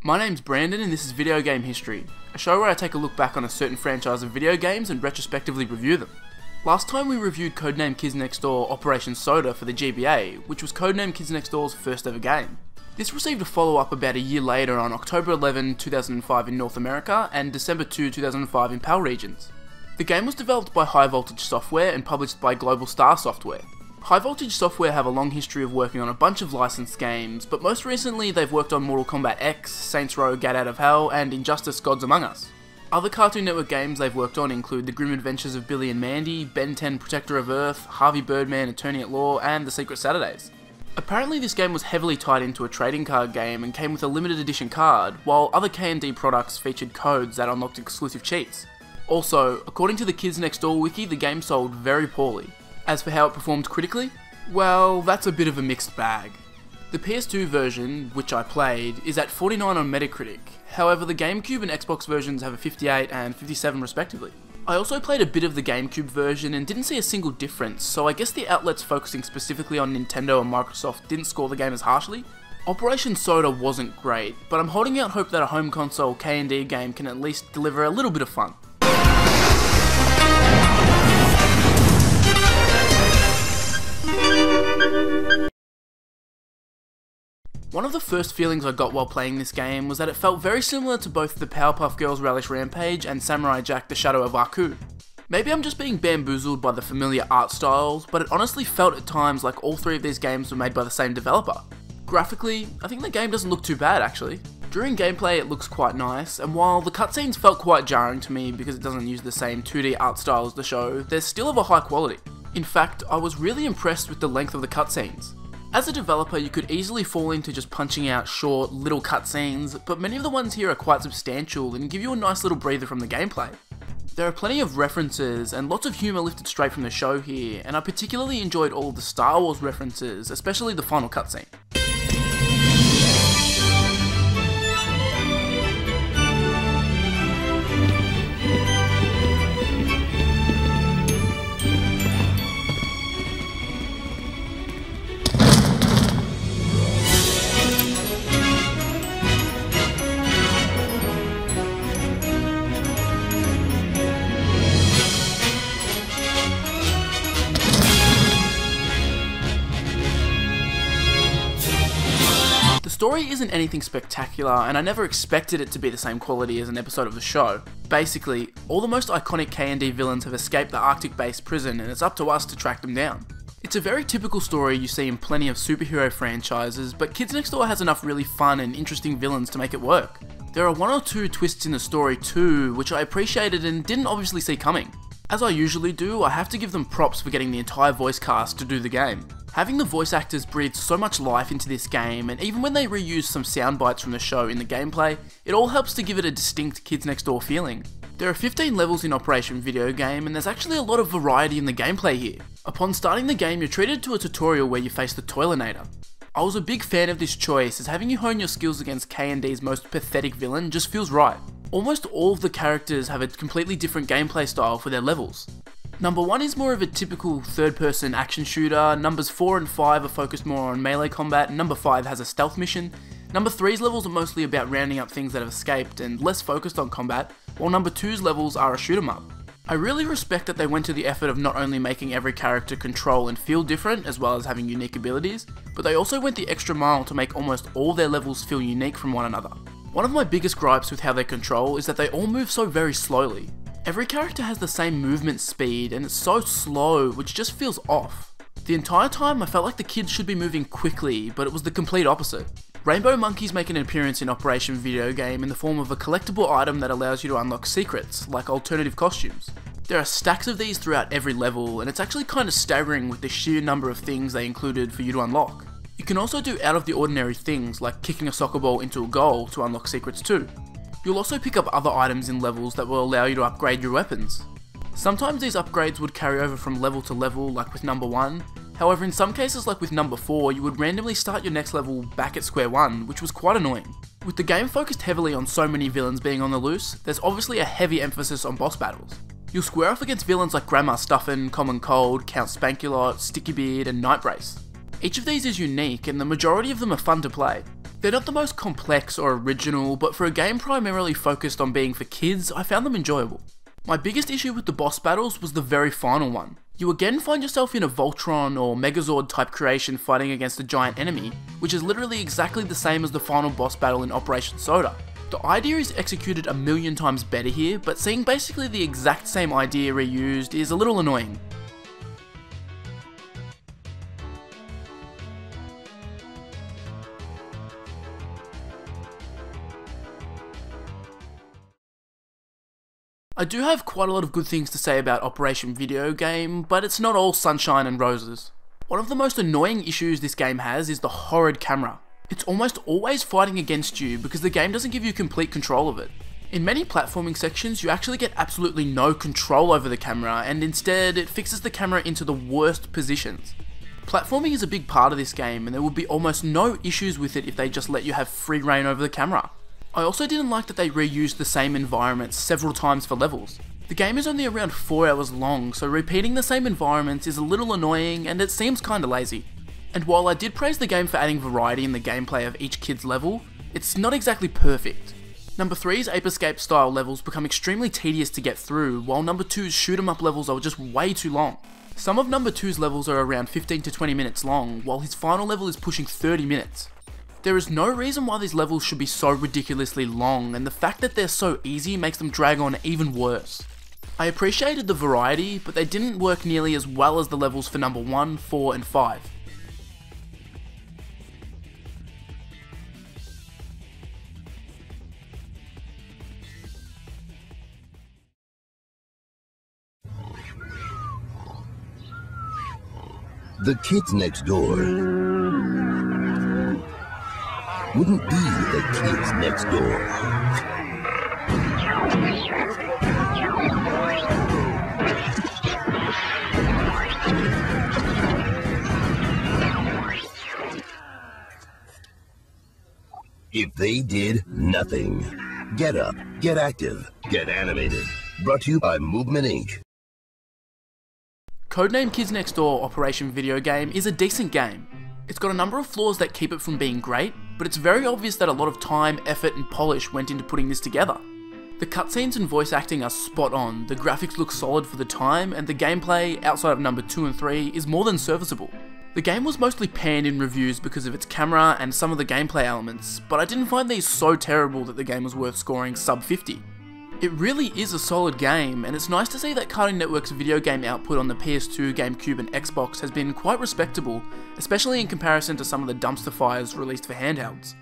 My name's Brandon and this is Video Game History, a show where I take a look back on a certain franchise of video games and retrospectively review them. Last time we reviewed Codename Kids Next Door Operation Soda for the GBA, which was Codename Kids Next Door's first ever game. This received a follow-up about a year later on October 11, 2005 in North America and December 2, 2005 in PAL regions. The game was developed by High Voltage Software and published by Global Star Software. High Voltage Software have a long history of working on a bunch of licensed games, but most recently they've worked on Mortal Kombat X, Saints Row: Get Out of Hell, and Injustice: Gods Among Us. Other Cartoon Network games they've worked on include The Grim Adventures of Billy and Mandy, Ben 10 Protector of Earth, Harvey Birdman Attorney at Law, and The Secret Saturdays. Apparently this game was heavily tied into a trading card game and came with a limited edition card, while other K&D products featured codes that unlocked exclusive cheats. Also, according to the Kids Next Door wiki, the game sold very poorly. As for how it performed critically, well, that's a bit of a mixed bag. The PS2 version, which I played, is at 49 on Metacritic, however the Gamecube and Xbox versions have a 58 and 57 respectively. I also played a bit of the Gamecube version and didn't see a single difference, so I guess the outlets focusing specifically on Nintendo and Microsoft didn't score the game as harshly. Operation Soda wasn't great, but I'm holding out hope that a home console K&D game can at least deliver a little bit of fun. One of the first feelings I got while playing this game was that it felt very similar to both the Powerpuff Girls Relish Rampage and Samurai Jack The Shadow of Aku. Maybe I'm just being bamboozled by the familiar art styles, but it honestly felt at times like all three of these games were made by the same developer. Graphically, I think the game doesn't look too bad actually. During gameplay it looks quite nice, and while the cutscenes felt quite jarring to me because it doesn't use the same 2D art style as the show, they're still of a high quality. In fact, I was really impressed with the length of the cutscenes. As a developer, you could easily fall into just punching out short, little cutscenes, but many of the ones here are quite substantial and give you a nice little breather from the gameplay. There are plenty of references and lots of humour lifted straight from the show here, and I particularly enjoyed all of the Star Wars references, especially the final cutscene. The story isn't anything spectacular, and I never expected it to be the same quality as an episode of the show. Basically, all the most iconic K&D villains have escaped the Arctic-based prison, and it's up to us to track them down. It's a very typical story you see in plenty of superhero franchises, but Kids Next Door has enough really fun and interesting villains to make it work. There are one or two twists in the story too, which I appreciated and didn't obviously see coming. As I usually do, I have to give them props for getting the entire voice cast to do the game. Having the voice actors breathe so much life into this game, and even when they reuse some sound bites from the show in the gameplay, it all helps to give it a distinct Kids Next Door feeling. There are 15 levels in Operation Video.Ga.M.E, and there's actually a lot of variety in the gameplay here. Upon starting the game, you're treated to a tutorial where you face the Toilinator. I was a big fan of this choice, as having you hone your skills against K&D's most pathetic villain just feels right. Almost all of the characters have a completely different gameplay style for their levels. Number 1 is more of a typical third-person action shooter, numbers 4 and 5 are focused more on melee combat, and number 5 has a stealth mission. Number 3's levels are mostly about rounding up things that have escaped and less focused on combat, while number 2's levels are a shoot 'em up. I really respect that they went to the effort of not only making every character control and feel different, as well as having unique abilities, but they also went the extra mile to make almost all their levels feel unique from one another. One of my biggest gripes with how they control is that they all move so very slowly. Every character has the same movement speed, and it's so slow, which just feels off. The entire time I felt like the kids should be moving quickly, but it was the complete opposite. Rainbow monkeys make an appearance in Operation Video.Ga.M.E in the form of a collectible item that allows you to unlock secrets, like alternative costumes. There are stacks of these throughout every level, and it's actually kind of staggering with the sheer number of things they included for you to unlock. You can also do out of the ordinary things, like kicking a soccer ball into a goal to unlock secrets too. You'll also pick up other items in levels that will allow you to upgrade your weapons. Sometimes these upgrades would carry over from level to level, like with number 1, however in some cases like with number 4, you would randomly start your next level back at square one, which was quite annoying. With the game focused heavily on so many villains being on the loose, there's obviously a heavy emphasis on boss battles. You'll square off against villains like Grandma Stuffin', Common Cold, Count Spankulot, Sticky Beard, and Night Brace. Each of these is unique, and the majority of them are fun to play. They're not the most complex or original, but for a game primarily focused on being for kids, I found them enjoyable. My biggest issue with the boss battles was the very final one. You again find yourself in a Voltron or Megazord type creation fighting against a giant enemy, which is literally exactly the same as the final boss battle in Operation Soda. The idea is executed a million times better here, but seeing basically the exact same idea reused is a little annoying. I do have quite a lot of good things to say about Operation V.I.D.E.O.G.A.M.E, but it's not all sunshine and roses. One of the most annoying issues this game has is the horrid camera. It's almost always fighting against you because the game doesn't give you complete control of it. In many platforming sections, you actually get absolutely no control over the camera, and instead it fixes the camera into the worst positions. Platforming is a big part of this game, and there would be almost no issues with it if they just let you have free reign over the camera. I also didn't like that they reused the same environments several times for levels. The game is only around 4 hours long, so repeating the same environments is a little annoying and it seems kinda lazy. And while I did praise the game for adding variety in the gameplay of each kid's level, it's not exactly perfect. Number 3's Ape Escape style levels become extremely tedious to get through, while Number 2's shoot 'em up levels are just way too long. Some of Number 2's levels are around 15 to 20 minutes long, while his final level is pushing 30 minutes. There is no reason why these levels should be so ridiculously long, and the fact that they're so easy makes them drag on even worse. I appreciated the variety, but they didn't work nearly as well as the levels for Number 1, 4 and 5. The kids next door wouldn't be the kids next door. If they did nothing. Get up, get active, get animated. Brought to you by Movement Inc. Codename Kids Next Door Operation V.I.D.E.O.G.A.M.E is a decent game. It's got a number of flaws that keep it from being great, but it's very obvious that a lot of time, effort and polish went into putting this together. The cutscenes and voice acting are spot on, the graphics look solid for the time, and the gameplay, outside of Number 2 and 3, is more than serviceable. The game was mostly panned in reviews because of its camera and some of the gameplay elements, but I didn't find these so terrible that the game was worth scoring sub 50. It really is a solid game, and it's nice to see that Cartoon Network's video game output on the PS2, Gamecube and Xbox has been quite respectable, especially in comparison to some of the dumpster fires released for handhelds.